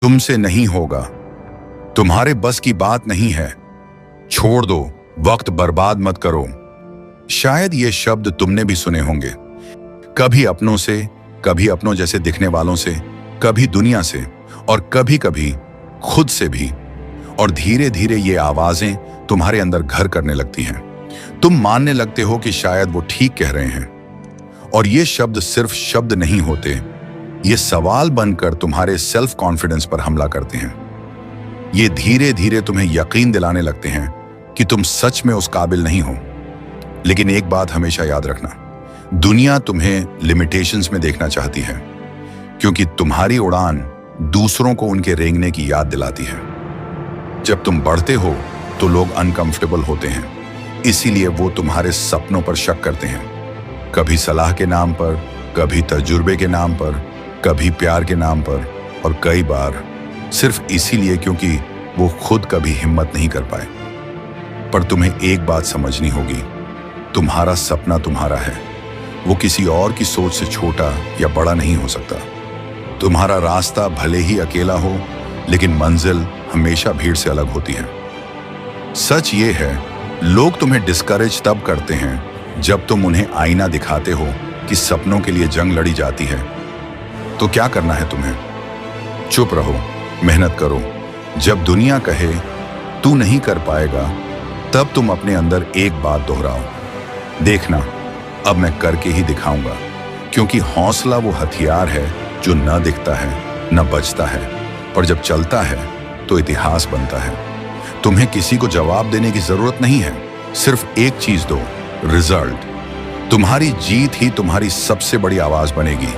तुमसे नहीं होगा, तुम्हारे बस की बात नहीं है, छोड़ दो, वक्त बर्बाद मत करो। शायद ये शब्द तुमने भी सुने होंगे, कभी अपनों से, कभी अपनों जैसे दिखने वालों से, कभी दुनिया से और कभी कभी खुद से भी। और धीरे धीरे ये आवाजें तुम्हारे अंदर घर करने लगती हैं। तुम मानने लगते हो कि शायद वो ठीक कह रहे हैं। और ये शब्द सिर्फ शब्द नहीं होते, ये सवाल बनकर तुम्हारे सेल्फ कॉन्फिडेंस पर हमला करते हैं। ये धीरे धीरे तुम्हें यकीन दिलाने लगते हैं कि तुम सच में उस काबिल नहीं हो। लेकिन एक बात हमेशा याद रखना, दुनिया तुम्हें लिमिटेशंस में देखना चाहती है, क्योंकि तुम्हारी उड़ान दूसरों को उनके रेंगने की याद दिलाती है। जब तुम बढ़ते हो तो लोग अनकंफर्टेबल होते हैं, इसीलिए वो तुम्हारे सपनों पर शक करते हैं। कभी सलाह के नाम पर, कभी तजुर्बे के नाम पर, कभी प्यार के नाम पर, और कई बार सिर्फ इसीलिए क्योंकि वो खुद कभी हिम्मत नहीं कर पाए। पर तुम्हें एक बात समझनी होगी, तुम्हारा सपना तुम्हारा है, वो किसी और की सोच से छोटा या बड़ा नहीं हो सकता। तुम्हारा रास्ता भले ही अकेला हो, लेकिन मंजिल हमेशा भीड़ से अलग होती है। सच ये है, लोग तुम्हें डिस्करेज तब करते हैं जब तुम उन्हें आईना दिखाते हो कि सपनों के लिए जंग लड़ी जाती है। तो क्या करना है तुम्हें? चुप रहो, मेहनत करो। जब दुनिया कहे तू नहीं कर पाएगा, तब तुम अपने अंदर एक बात दोहराओ, देखना अब मैं करके ही दिखाऊंगा। क्योंकि हौसला वो हथियार है जो न दिखता है, न बचता है, पर जब चलता है तो इतिहास बनता है। तुम्हें किसी को जवाब देने की जरूरत नहीं है, सिर्फ एक चीज दो, रिजल्ट। तुम्हारी जीत ही तुम्हारी सबसे बड़ी आवाज बनेगी,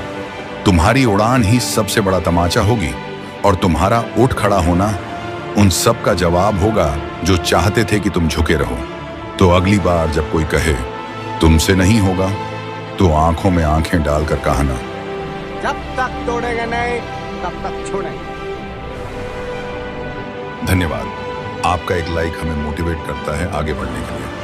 तुम्हारी उड़ान ही सबसे बड़ा तमाचा होगी, और तुम्हारा उठ खड़ा होना उन सब का जवाब होगा जो चाहते थे कि तुम झुके रहो। तो अगली बार जब कोई कहे तुमसे नहीं होगा, तो आंखों में आंखें डालकर कहना, जब तक तोड़ेंगे नहीं तब तक छोड़ेंगे। धन्यवाद। आपका एक लाइक हमें मोटिवेट करता है आगे बढ़ने के लिए।